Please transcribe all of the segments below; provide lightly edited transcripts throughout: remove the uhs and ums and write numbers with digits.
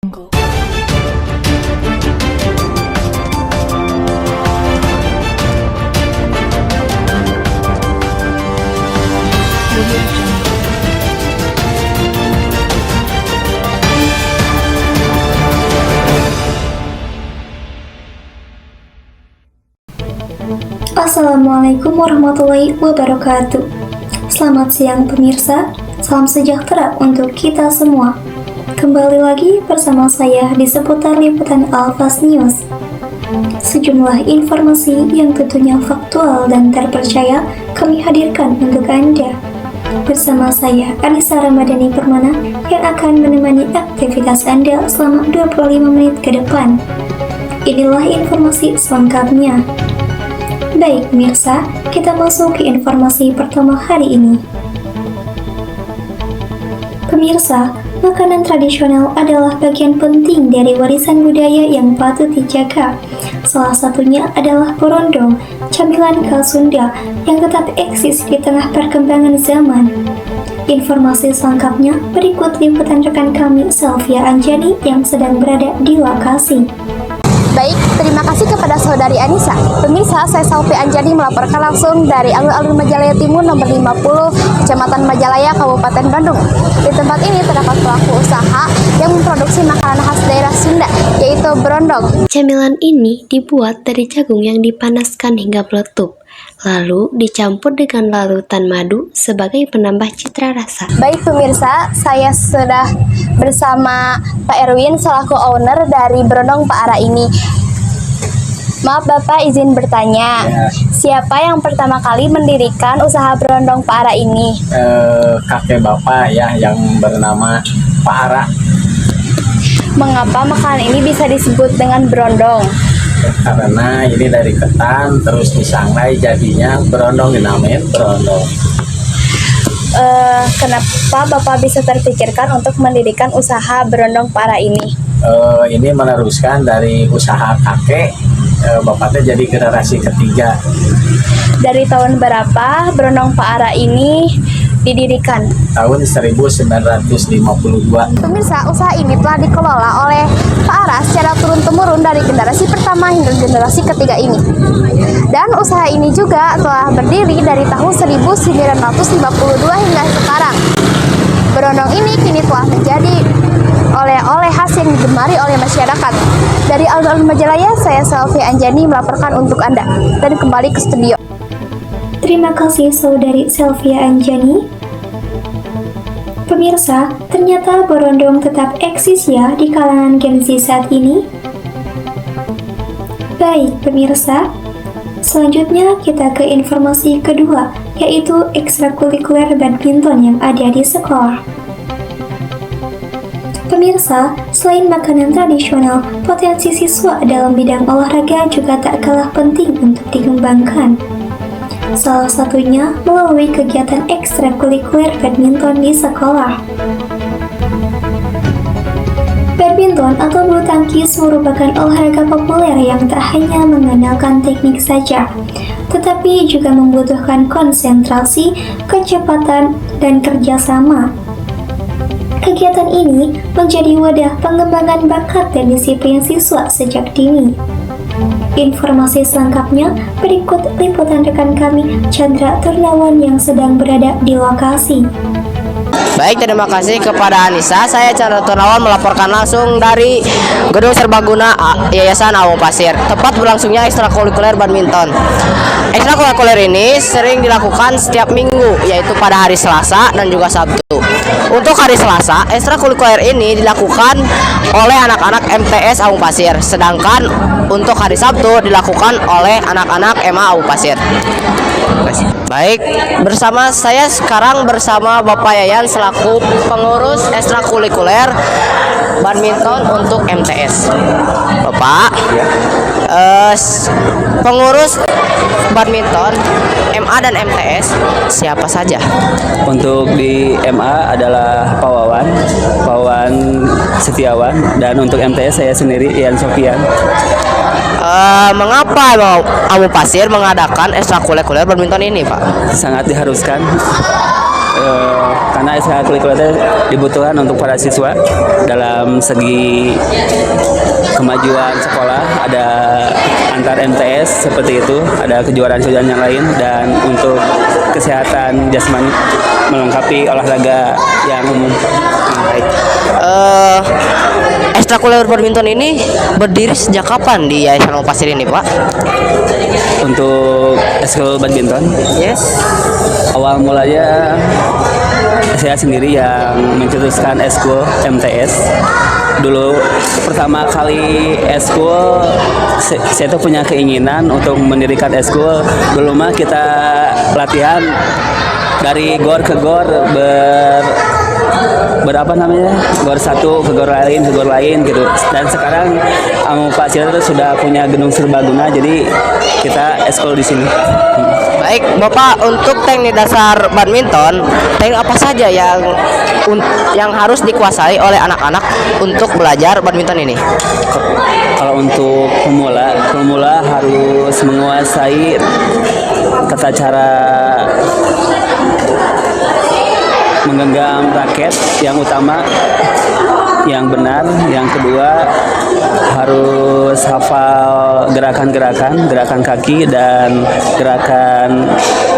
Jungle. Audio Jungle. Assalamualaikum warahmatullahi wabarakatuh. Selamat siang pemirsa, salam sejahtera untuk kita semua. Kembali lagi bersama saya di seputar liputan Al-Fast News. Sejumlah informasi yang tentunya faktual dan terpercaya kami hadirkan untuk Anda. Bersama saya, Anissa Ramadhani Permana, yang akan menemani aktivitas Anda selama 25 menit ke depan. Inilah informasi selengkapnya. Baik pemirsa, kita masuk ke informasi pertama hari ini. Pemirsa, makanan tradisional adalah bagian penting dari warisan budaya yang patut dijaga. Salah satunya adalah borondong, camilan khas Sunda yang tetap eksis di tengah perkembangan zaman. Informasi selengkapnya berikut liputan rekan kami Selvia Anjani yang sedang berada di lokasi. Baik, terima kasih kepada saudari Anissa. Pemirsa, saya Selvia Anjani melaporkan langsung dari alun-alun Majalaya Timur nomor 50, Kecamatan Majalaya, Kabupaten Bandung. Di tempat ini terdapat pelaku usaha yang memproduksi makanan khas daerah Sunda, yaitu berondong. Camilan ini dibuat dari jagung yang dipanaskan hingga meletup, lalu dicampur dengan larutan madu sebagai penambah citra rasa. Baik pemirsa, saya sudah bersama Pak Erwin selaku owner dari berondong Pak Ara ini. Maaf Bapak, izin bertanya, siapa yang pertama kali mendirikan usaha berondong Pak Ara ini? Kakek bapak ya yang bernama Pak Ara. Mengapa makanan ini bisa disebut dengan berondong? Karena ini dari ketan terus disangrai jadinya berondong, dinamain berondong. Kenapa Bapak bisa terpikirkan untuk mendirikan usaha berondong Pak Ara ini? Ini meneruskan dari usaha kakek, bapaknya jadi generasi ketiga. Dari tahun berapa berondong Pak Ara ini didirikan? Tahun 1952. Pemirsa, usaha ini telah dikelola oleh Pak Ara secara turun-temurun dari generasi pertama hingga generasi ketiga ini. Dan usaha ini juga telah berdiri dari tahun 1952 hingga sekarang. Berondong ini kini telah menjadi oleh-oleh khas yang digemari oleh masyarakat. Dari alun-alun Majalaya, saya Selvia Anjani melaporkan untuk Anda. Dan kembali ke studio. Terima kasih saudari Selvia Anjani. Pemirsa, ternyata borondong tetap eksis ya di kalangan Gen Z saat ini. Baik pemirsa, selanjutnya kita ke informasi kedua, yaitu ekstrakurikuler badminton yang ada di sekolah. Pemirsa, selain makanan tradisional, potensi siswa dalam bidang olahraga juga tak kalah penting untuk dikembangkan. Salah satunya melalui kegiatan ekstrakurikuler badminton di sekolah. Badminton atau bulu tangkis merupakan olahraga populer yang tak hanya mengandalkan teknik saja, tetapi juga membutuhkan konsentrasi, kecepatan, dan kerjasama. Kegiatan ini menjadi wadah pengembangan bakat dan disiplin siswa sejak dini. Informasi selengkapnya berikut liputan rekan kami Chandra Turnawan yang sedang berada di lokasi. Baik, terima kasih kepada Anissa. Saya Chandra Turnawan melaporkan langsung dari Gedung Serbaguna Yayasan Awung Pasir, tempat berlangsungnya ekstrakurikuler badminton. Ekstrakurikuler ini sering dilakukan setiap minggu, yaitu pada hari Selasa dan juga Sabtu. Untuk hari Selasa, ekstrakurikuler ini dilakukan oleh anak-anak MTS Awung Pasir, sedangkan untuk hari Sabtu dilakukan oleh anak-anak MA Awung Pasir. Baik, bersama saya sekarang bersama Bapak Yayan selaku pengurus ekstrakurikuler badminton untuk MTS. Bapak, pengurus badminton MA dan MTS siapa saja? Untuk di MA adalah Pak Wawan Setiawan, dan untuk MTS saya sendiri Ian Sofian. Mengapa Awung Pasir mengadakan ekstrakurikuler badminton ini, Pak? Sangat diharuskan karena ekstrakurikuler dibutuhkan untuk para siswa dalam segi kemajuan sekolah, ada antar MTS seperti itu, ada kejuaraan-kejuaraan yang lain, dan untuk kesehatan jasmani melengkapi olahraga yang umum. Baik. Ekstrakurikuler badminton ini berdiri sejak kapan di Yayasan Amu Pasir ini, Pak? Untuk ekskul badminton, Yes. awal mulanya saya sendiri yang mencetuskan ekskul MTS. Dulu pertama kali ekskul, saya tuh punya keinginan untuk mendirikan ekskul. Dulu mah kita latihan dari gor ke gor, berapa namanya, gor satu ke gor lain gitu. Dan sekarang Amu Pasir itu sudah punya gedung serbaguna, jadi kita ekskul di sini. Baik, Bapak, untuk teknik dasar badminton, teknik apa saja yang harus dikuasai oleh anak-anak untuk belajar badminton ini? Kalau untuk pemula harus menguasai tata cara menggenggam raket yang utama, yang benar. Yang kedua harus hafal gerakan kaki dan gerakan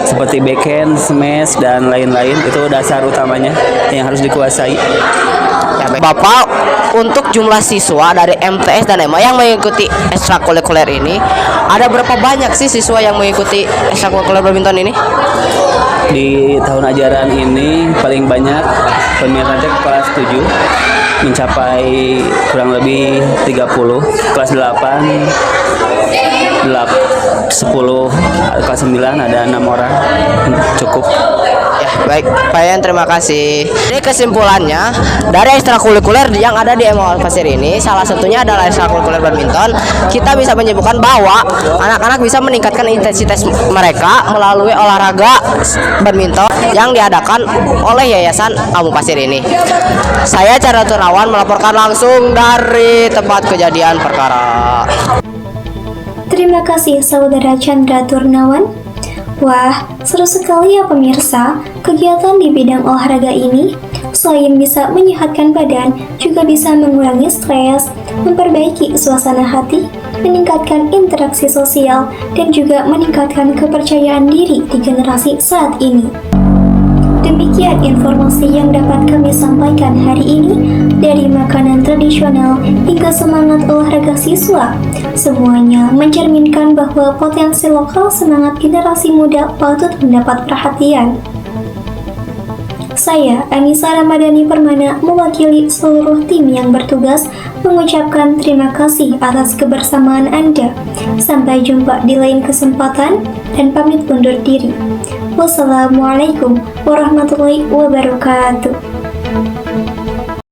seperti backhand, smash dan lain-lain. Itu dasar utamanya yang harus dikuasai. Ya, baik. Bapak, untuk jumlah siswa dari MTS dan EMA yang mengikuti ekstrakurikuler ini, ada berapa banyak sih siswa yang mengikuti ekstrakurikuler badminton ini? Di tahun ajaran ini paling banyak peminatnya kelas 7 mencapai kurang lebih 30, kelas 8 10, kelas 9 ada 6 orang. Cukup. Ya, baik, Pak Yan, terima kasih. Jadi kesimpulannya, dari ekstrakurikuler yang ada di MA Amu Pasir ini, salah satunya adalah ekstrakurikuler badminton. Kita bisa menyebutkan bahwa anak-anak bisa meningkatkan intensitas mereka melalui olahraga badminton yang diadakan oleh Yayasan Amu Pasir ini. Saya Chandra Turnawan melaporkan langsung dari tempat kejadian perkara. Terima kasih Saudara Chandra Turnawan. Wah, seru sekali ya pemirsa. Kegiatan di bidang olahraga ini selain bisa menyehatkan badan, juga bisa mengurangi stres, memperbaiki suasana hati, meningkatkan interaksi sosial, dan juga meningkatkan kepercayaan diri di generasi saat ini. Demikian informasi yang dapat kami sampaikan hari ini, dari makanan tradisional hingga semangat olahraga siswa. Semuanya mencerminkan bahwa potensi lokal semangat generasi muda patut mendapat perhatian. Saya, Anissa Ramadhani Permana, mewakili seluruh tim yang bertugas, mengucapkan terima kasih atas kebersamaan Anda. Sampai jumpa di lain kesempatan, dan pamit undur diri. Wassalamualaikum warahmatullahi wabarakatuh.